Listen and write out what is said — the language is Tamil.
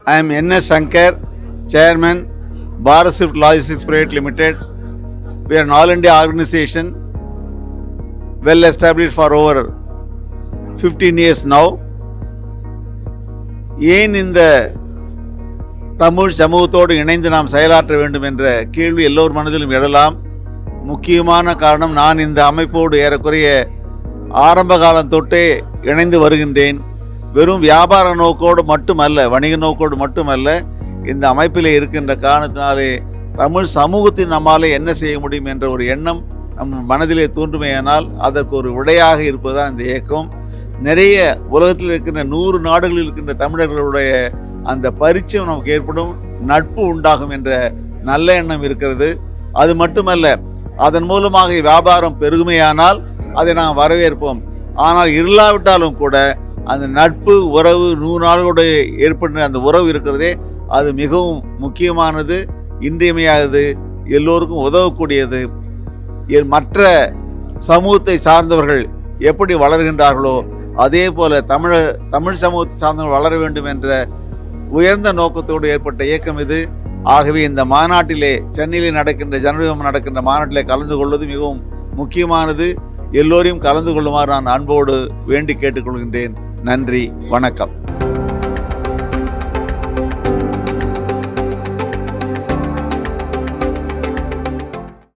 I am N.S. Shankar, Chairman, Bharat Swift Logistics Private Limited. We are an all-India organization, well established for over 15 years now. ஏன் இந்த தமிழ் சமூகத்தோடு இணைந்து நாம் செயலாற்ற வேண்டும் என்ற கேள்வி எல்லோர் மனதிலும் எழலாம். முக்கியமான காரணம், நான் இந்த அமைப்போடு ஏறக்குறைய ஆரம்ப காலம் தொட்டே இணைந்து வருகின்றேன். வெறும் வியாபார நோக்கோடு மட்டுமல்ல, வணிக நோக்கோடு மட்டுமல்ல, இந்த அமைப்பில் இருக்கின்ற காரணத்தினாலே தமிழ் சமூகத்தின் நம்மாலே என்ன செய்ய முடியும் என்ற ஒரு எண்ணம் நம் மனதிலே தோன்றுமேயானால் அதற்கு ஒரு விடையாக இருப்பதுதான் இந்த இயக்கம். நிறைய உலகத்தில் இருக்கின்ற 100 நாடுகளில் இருக்கின்ற தமிழர்களுடைய அந்த பரிச்சயம் நமக்கு ஏற்படும், நட்பு உண்டாகும் என்ற நல்ல எண்ணம் இருக்கிறது. அது மட்டுமல்ல, அதன் மூலமாக வியாபாரம் பெருகுமையானால் அதை நாம் வரவேற்போம். ஆனால் இல்லாவிட்டாலும் கூட அந்த நட்பு உறவு 100 நாளோடு ஏற்படுகிற அந்த உறவு இருக்கிறதே, அது மிகவும் முக்கியமானது, இன்றியமையாதது, எல்லோருக்கும் உதவக்கூடியது. மற்ற சமூகத்தை சார்ந்தவர்கள் எப்படி வளர்கின்றார்களோ அதே போல தமிழ் சமூகத்தை சார்ந்தவர்கள் வளர வேண்டும் என்ற உயர்ந்த நோக்கத்தோடு ஏற்பட்ட இயக்கம் இது. ஆகவே இந்த மாநாட்டிலே, சென்னையில் நடக்கின்ற ஜனவரி நடக்கின்ற மாநாட்டிலே கலந்து கொள்வது மிகவும் முக்கியமானது. எல்லோரையும் கலந்து கொள்ளுமாறு நான் அன்போடு வேண்டி கேட்டுக்கொள்கின்றேன். நன்றி, வணக்கம்.